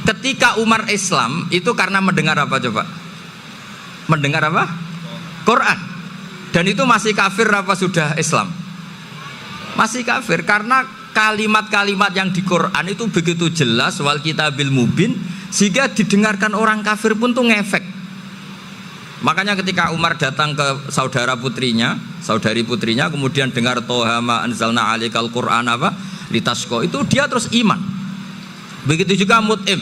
Ketika Umar Islam itu karena mendengar apa coba? Mendengar apa? Quran. Dan itu masih kafir apa sudah Islam? Masih kafir karena kalimat-kalimat yang di Quran itu begitu jelas wal kitabil mubin sehingga didengarkan orang kafir pun tuh ngefek. Makanya ketika Umar datang ke saudari putrinya kemudian dengar Toha ma anzalna alaikal Qur'an apa litasqa, itu dia terus iman. Begitu juga Mut'im.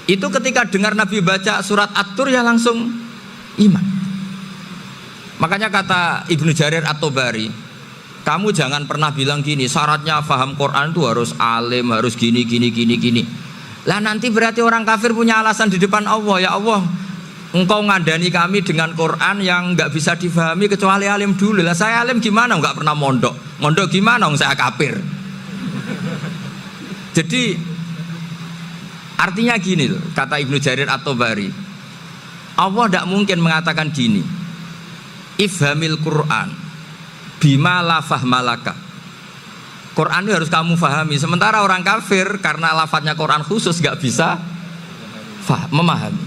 Itu ketika dengar Nabi baca surat At-Tur ya langsung iman. Makanya kata Ibnu Jarir At-Tabari, kamu jangan pernah bilang gini, syaratnya paham Quran itu harus alim, harus gini. Lah nanti berarti orang kafir punya alasan di depan Allah, ya Allah, engkau ngandani kami dengan Quran yang nggak bisa difahami kecuali alim dulu. Lah saya alim gimana? Nggak pernah mondok gimana? Saya kafir. Jadi artinya gini loh, kata Ibnu Jarir At-Tabari, Allah tidak mungkin mengatakan gini, ifhamil Quran bima la fahmalaka. Quran itu harus kamu fahami. Sementara orang kafir karena lafadznya Quran khusus gak bisa memahami.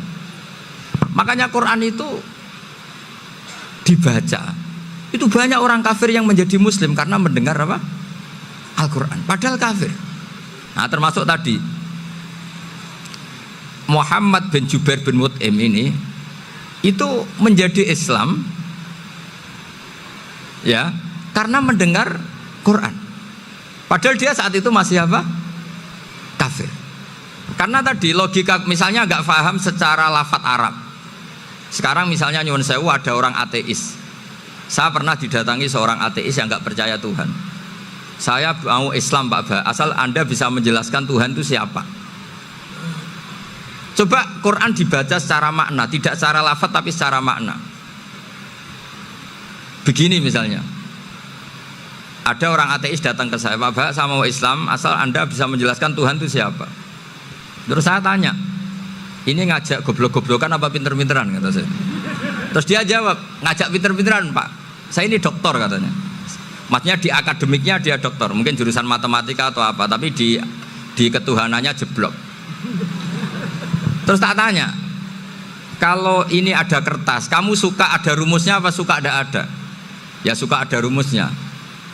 Makanya Quran itu dibaca. Itu banyak orang kafir yang menjadi muslim karena mendengar apa? Al-Quran. Padahal kafir. Nah termasuk tadi Muhammad bin Jubair bin Mut'im ini itu menjadi Islam ya karena mendengar Quran, padahal dia saat itu masih apa? Kafir. Karena tadi logika misalnya nggak paham secara lafadz Arab. Sekarang misalnya nyuwun sewu ada orang ateis, saya pernah didatangi seorang ateis yang nggak percaya Tuhan. Saya mau Islam Pak Ba, asal Anda bisa menjelaskan Tuhan itu siapa. Coba Quran dibaca secara makna, tidak secara lafadz tapi secara makna. Begini misalnya, ada orang ateis datang ke saya, Pak, saya mau Islam, asal Anda bisa menjelaskan Tuhan itu siapa. Terus saya tanya, ini ngajak goblok-goblokan apa pinter-pinteran, kata saya. Terus dia jawab, ngajak pinter-pinteran Pak, saya ini doktor katanya. Maksudnya di akademiknya dia doktor, mungkin jurusan matematika atau apa, tapi di ketuhanannya jeblok. Terus tak tanya, kalau ini ada kertas, kamu suka ada rumusnya apa suka ada? Ya suka ada rumusnya.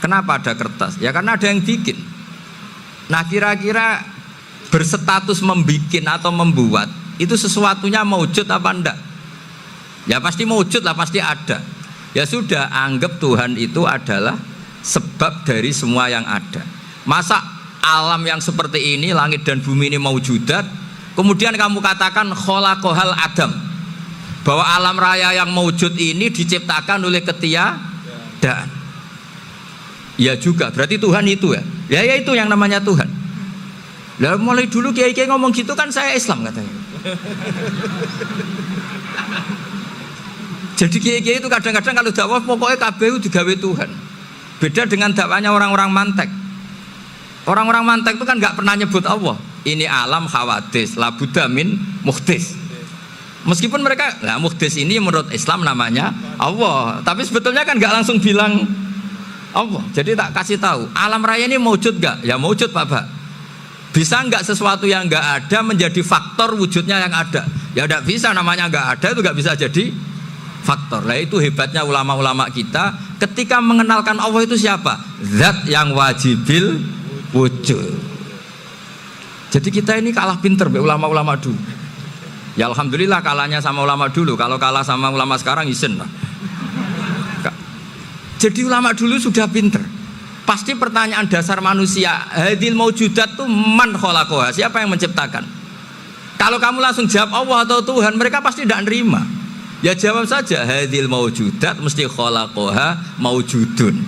Kenapa ada kertas? Ya karena ada yang bikin. Nah kira-kira berstatus membikin atau membuat itu sesuatunya maujud apa enggak? Ya pasti maujud lah, pasti ada. Ya sudah, anggap Tuhan itu adalah sebab dari semua yang ada. Masa alam yang seperti ini, langit dan bumi ini maujudat, kemudian kamu katakan khalaqahal adam, bahwa alam raya yang maujud ini diciptakan oleh ketiadaan. Ya juga, berarti Tuhan itu ya. Ya itu yang namanya Tuhan. Lah mulai dulu kiai-kiai ngomong gitu kan saya Islam katanya. Jadi kiai-kiai itu kadang-kadang kalau dakwah pokoknya KBU digawe Tuhan. Beda dengan dakwanya orang-orang mantek. Orang-orang mantek itu kan nggak pernah nyebut Allah. Ini alam khawadis, labuda min muhdis. Meskipun mereka, nah muhdis ini menurut Islam namanya Allah, tapi sebetulnya kan nggak langsung bilang Allah. Jadi tak kasih tahu, alam raya ini maujud nggak? Ya maujud Pak. Bisa nggak sesuatu yang nggak ada menjadi faktor wujudnya yang ada? Ya nggak bisa, namanya nggak ada itu nggak bisa jadi faktor. Nah itu hebatnya ulama-ulama kita, ketika mengenalkan Allah itu siapa? Zat yang wajibil wujud. Jadi kita ini kalah pinter be ulama-ulama dulu. Ya alhamdulillah kalahnya sama ulama dulu. Kalau kalah sama ulama sekarang isin lah. Jadi ulama dulu sudah pinter. Pasti pertanyaan dasar manusia, hadil maujudat itu man khalaqaha, siapa yang menciptakan? Kalau kamu langsung jawab Allah atau Tuhan, mereka pasti tidak nerima. Ya jawab saja hadil maujudat mesti khalaqaha maujudun.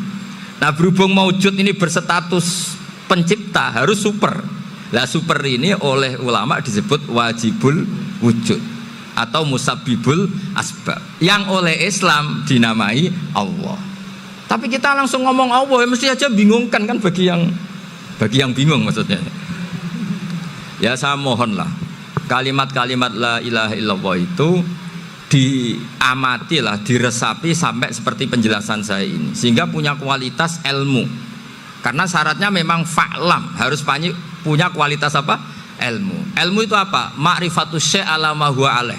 Nah berhubung maujud ini berstatus pencipta harus super. Lah super ini oleh ulama disebut wajibul wujud atau musabbibul asbab, yang oleh Islam dinamai Allah. Tapi kita langsung ngomong Allah, ya mesti aja bingungkan kan bagi yang bingung maksudnya. Ya saya mohonlah kalimat-kalimat la ilaha illallah itu diamatilah, diresapi sampai seperti penjelasan saya ini, sehingga punya kualitas ilmu. Karena syaratnya memang fa'lam, harus punya kualitas apa? Ilmu. Ilmu itu apa? Ma'rifatus syai' ala ma huwa alaih.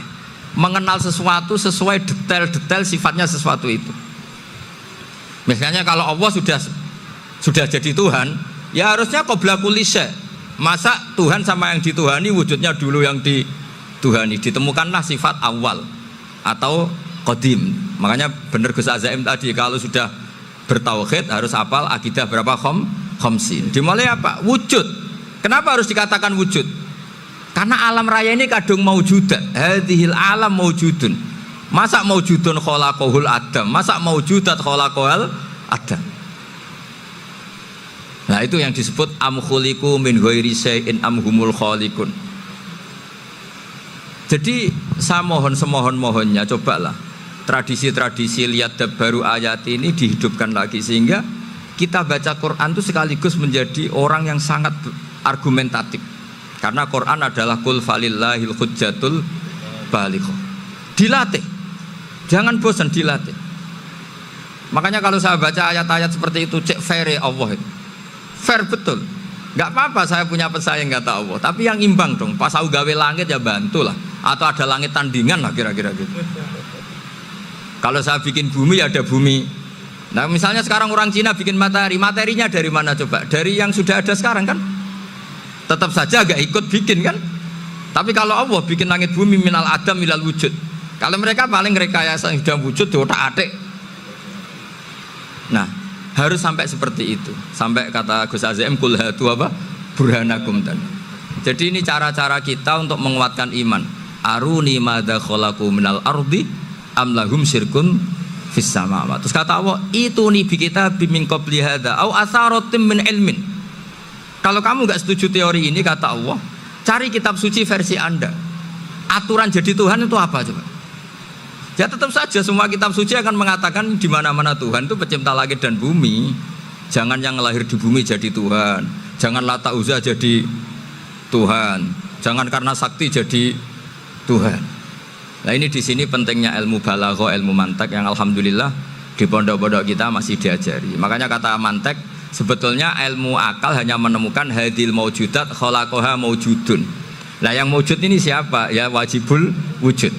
Mengenal sesuatu sesuai detail-detail sifatnya sesuatu itu. Misalnya kalau Allah sudah jadi Tuhan, ya harusnya qabla kulli syai'. Masa Tuhan sama yang dituhani wujudnya dulu yang dituhani, ditemukanlah sifat awal atau qadim. Makanya benar Gus Azaim tadi, kalau sudah bertauhid harus hafal akidah berapa khamsin. Dimulai apa? Wujud. Kenapa harus dikatakan wujud? Karena alam raya ini kadung maujudat. Hadhil alam maujudun. Masa maujudun khalaqahul adam? Masa maujudat khalaqahul adam? Nah, itu yang disebut am khuliqu min ghairi syai'in am humul khaliqun. Jadi saya semohon-mohonnya cobalah tradisi-tradisi lihat baru ayat ini dihidupkan lagi, sehingga kita baca Quran itu sekaligus menjadi orang yang sangat argumentatif. Karena Quran adalah qul falillahil hujjatul balighah. Dilatih. Jangan bosan, dilatih. Makanya kalau saya baca ayat-ayat seperti itu, cek fair Allah itu. Fair betul. Enggak apa-apa saya punya pesaing kata Allah, tapi yang imbang dong. Pas aku gawe langit ya bantulah, atau ada langit tandingan lah kira-kira gitu. Kalau saya bikin bumi ya ada bumi. Nah, misalnya sekarang orang Cina bikin matahari, materinya dari mana coba? Dari yang sudah ada sekarang kan? Tetap saja agak ikut bikin kan. Tapi kalau Allah bikin langit bumi minal adam minal wujud, kalau mereka paling rekayasa sudah wujud di otak-atik. Nah, harus sampai seperti itu. Sampai kata Gus Azim kul hatu apa? Burhanakum dan. Jadi ini cara-cara kita untuk menguatkan iman. Aruni madza khalaqu minal ardi am lahum syirkun fis samawati. Terus kata Allah, itu nih bi kitabim min qabli hadza au asaratim min ilmin. Kalau kamu nggak setuju teori ini, kata Allah, cari kitab suci versi Anda. Aturan jadi Tuhan itu apa coba? Ya tetap saja semua kitab suci akan mengatakan di mana-mana Tuhan itu pencipta langit dan bumi. Jangan yang lahir di bumi jadi Tuhan. Jangan Lata Uzza jadi Tuhan. Jangan karena sakti jadi Tuhan. Nah, ini di sini pentingnya ilmu balaghah, ilmu mantek yang alhamdulillah di pondok-pondok kita masih diajari. Makanya kata mantek, sebetulnya ilmu akal hanya menemukan hadil maujudat khalaqaha maujudun. Nah, yang maujud ini siapa? Ya wajibul wujud.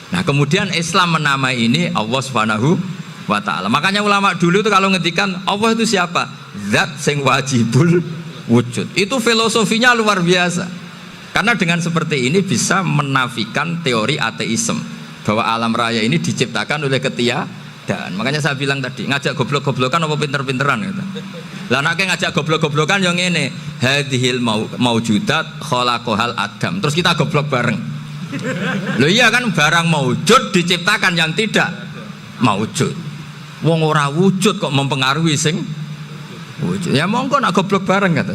Nah, kemudian Islam menamai ini Allah Subhanahu wa ta'ala. Makanya ulama dulu itu kalau ngetikan Allah itu siapa? Zat sing wajibul wujud. Itu filosofinya luar biasa. Karena dengan seperti ini bisa menafikan teori ateisme bahwa alam raya ini diciptakan oleh ketiadaan. Makanya saya bilang tadi, ngajak goblok-goblokan apa pinter-pinteran gitu. Lah nek ngajak goblok-goblokan yang ngene, hadhil maujudat khalaqahal adam. Terus kita goblok bareng. Loh iya kan, barang maujud diciptakan yang tidak maujud. Wong ora wujud kok mempengaruhi sing wujud. Ya monggo nak goblok bareng kata.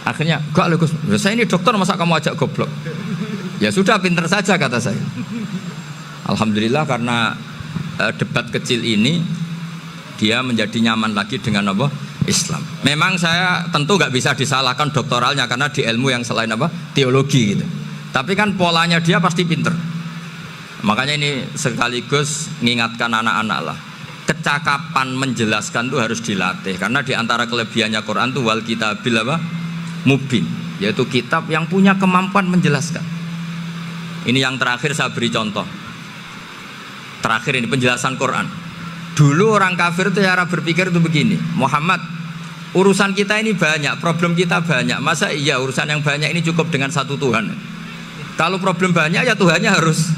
Akhirnya, enggak lho Gus, saya ini dokter masa kamu ajak goblok? Ya sudah, pinter saja kata saya. Alhamdulillah karena debat kecil ini dia menjadi nyaman lagi dengan apa? Islam. Memang saya tentu nggak bisa disalahkan doktoralnya karena di ilmu yang selain apa? Teologi gitu. Tapi kan polanya dia pasti pinter. Makanya ini sekaligus mengingatkan anak-anak lah. Kecakapan menjelaskan itu harus dilatih karena di antara kelebihannya Quran itu wal kitabil apa? Mubin, yaitu kitab yang punya kemampuan menjelaskan. Ini yang terakhir saya beri contoh. Terakhir ini penjelasan Quran. Dulu orang kafir itu cara berpikir itu begini, Muhammad, urusan kita ini banyak, problem kita banyak. Masa iya urusan yang banyak ini cukup dengan satu Tuhan? Kalau problem banyak ya Tuhannya harus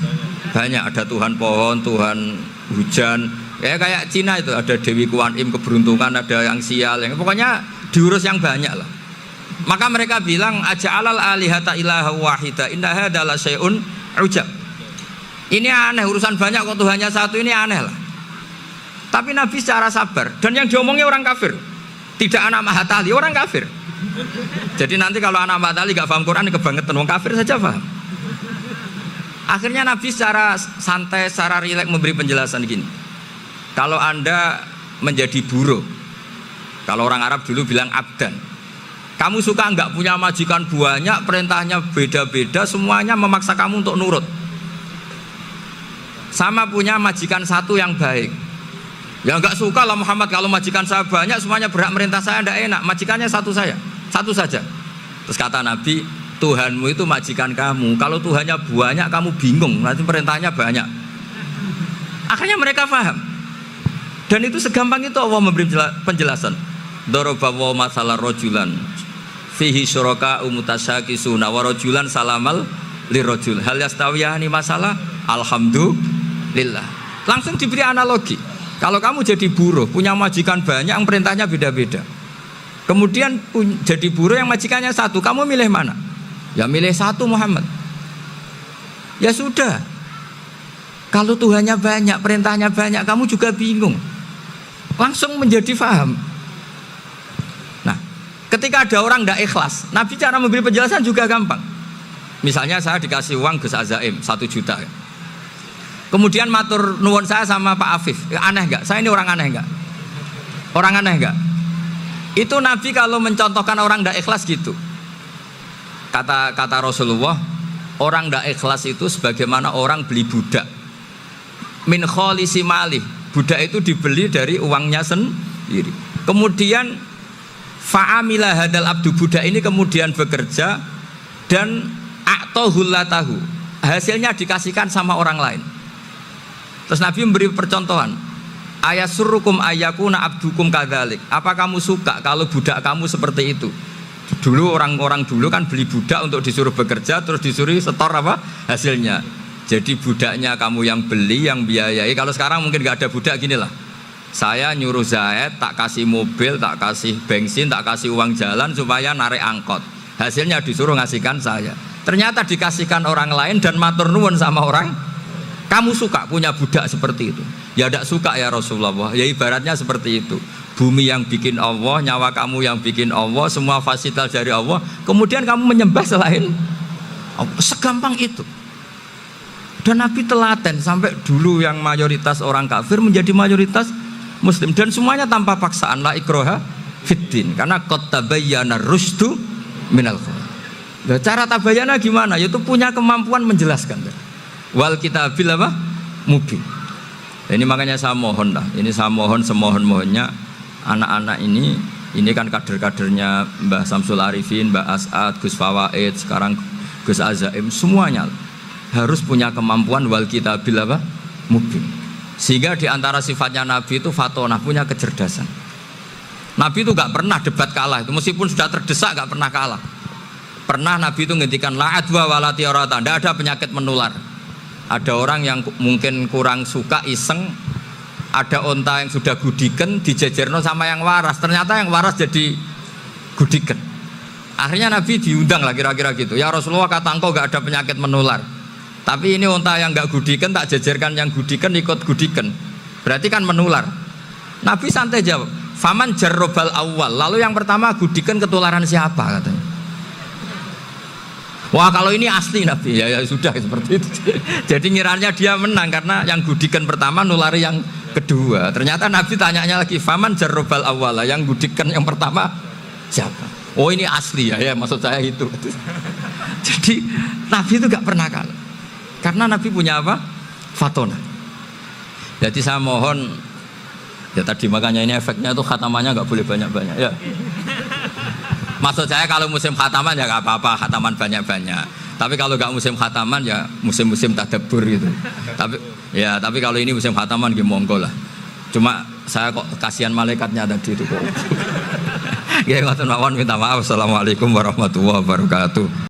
banyak. Ada Tuhan pohon, Tuhan hujan. Kayak Cina itu ada Dewi Kuan Im keberuntungan, ada yang sial, yang pokoknya diurus yang banyak lah. Maka mereka bilang aja'alal alihata ilaha wahida inna hadza la syai'un ujab. Ini aneh, urusan banyak kok Tuhannya satu, ini aneh lah. Tapi Nabi secara sabar, dan yang diomongnya orang kafir, tidak anak Mahatali, orang kafir. Jadi nanti kalau anak Mahatali gak paham Quran kebangetan, orang kafir saja paham. Akhirnya Nabi secara santai, secara rileks memberi penjelasan gini. Kalau Anda menjadi buruh, kalau orang Arab dulu bilang abdan, kamu suka enggak punya majikan banyak, perintahnya beda-beda, semuanya memaksa kamu untuk nurut. Sama punya majikan satu yang baik. Ya enggak suka lah Muhammad kalau majikan saya banyak, semuanya berhak merintah saya, enggak enak. Majikannya satu saja. Terus kata Nabi, Tuhanmu itu majikan kamu. Kalau Tuhannya banyak, kamu bingung, nanti perintahnya banyak. Akhirnya mereka paham. Dan itu segampang itu Allah memberi penjelasan. Daraba wa masalah rajulan fihi syuraka umutasyakisuna wa rajulan salamal lirajul hal yastawiyani masalah alhamdulillah. Langsung diberi analogi. Kalau kamu jadi buruh punya majikan banyak yang perintahnya beda-beda, kemudian jadi buruh yang majikannya satu, kamu milih mana? Ya milih satu Muhammad. Ya sudah, kalau Tuhannya banyak, perintahnya banyak, kamu juga bingung. Langsung menjadi faham. Nah, ketika ada orang tidak ikhlas, Nabi cara memberi penjelasan juga gampang. Misalnya saya dikasih uang Gus Azaim 1 juta, kemudian matur nuwun saya sama Pak Afif, aneh nggak? Saya ini orang aneh nggak? Orang aneh nggak? Itu Nabi kalau mencontohkan orang tidak ikhlas gitu. Kata Rasulullah, orang tidak ikhlas itu sebagaimana orang beli budak. Min kholisi malih, budak itu dibeli dari uangnya sendiri. Kemudian fa'amila hadal abdu, budak ini kemudian bekerja dan a'tohullatahu, hasilnya dikasihkan sama orang lain. Terus Nabi memberi percontohan, ayasurrukum ayyakuna abdukum kadzalik. Apa kamu suka kalau budak kamu seperti itu? Dulu orang-orang dulu kan beli budak untuk disuruh bekerja, terus disuruh setor apa hasilnya. Jadi budaknya kamu yang beli, yang biayai. Kalau sekarang mungkin nggak ada budak, gini lah. Saya nyuruh Zaid, tak kasih mobil, tak kasih bensin, tak kasih uang jalan supaya narik angkot. Hasilnya disuruh ngasihkan saya. Ternyata dikasihkan orang lain dan matur nuwun sama orang. Kamu suka punya budak seperti itu? Ya tidak suka ya Rasulullah. Ya ibaratnya seperti itu. Bumi yang bikin Allah, nyawa kamu yang bikin Allah, semua fasilitas dari Allah. Kemudian kamu menyembah selain Allah. Segampang itu. Dan Nabi telaten sampai dulu yang mayoritas orang kafir menjadi mayoritas Muslim, dan semuanya tanpa paksaan, la ikroha fiddin, karena qad tabayyana rusdu minal ghayy. Cara tabayyana gimana? Yaitu punya kemampuan menjelaskan. Wal kitabil apa? Mubin. Ini makanya saya mohon lah, ini saya mohon semohon-mohonnya anak-anak ini kan kader-kadernya Mbah Samsul Arifin, Mbah As'ad, Gus Fawaid, sekarang Gus Azaim, semuanya harus punya kemampuan wal kitabil apa? Mubin. Sehingga diantara sifatnya Nabi itu fatonah, punya kecerdasan. Nabi itu gak pernah debat kalah, itu meskipun sudah terdesak gak pernah kalah. Pernah Nabi itu ngendikan la adwa wala tiarata, tidak ada penyakit menular. Ada orang yang mungkin kurang suka iseng, ada onta yang sudah gudiken dijejerno sama yang waras, ternyata yang waras jadi gudiken. Akhirnya Nabi diundang lah kira-kira gitu. Ya Rasulullah, kata engkau gak ada penyakit menular, tapi ini onta yang gak gudiken tak jejerkan yang gudiken ikut gudiken, berarti kan menular. Nabi santai jawab, faman jarrobal awal, lalu yang pertama gudiken ketularan siapa katanya. Wah kalau ini asli Nabi, ya sudah seperti itu. Jadi ngiranya dia menang karena yang gudikan pertama nulari yang kedua. Ternyata Nabi tanyanya lagi, faman jarrobal awala, yang gudikan yang pertama siapa? Oh ini asli ya maksud saya itu. Jadi Nabi itu gak pernah kalah, karena Nabi punya apa? Fatona. Jadi saya mohon, ya tadi makanya ini efeknya itu khatamannya gak boleh banyak-banyak ya. Maksud saya kalau musim khataman ya gak apa-apa, khataman banyak-banyak. Tapi kalau gak musim khataman ya musim-musim tadabbur gitu. Tapi kalau ini musim khataman ya monggo lah. Cuma saya kok kasihan malaikatnya tadi itu kok. Ya ngoten mawon, minta maaf. Assalamualaikum warahmatullahi wabarakatuh.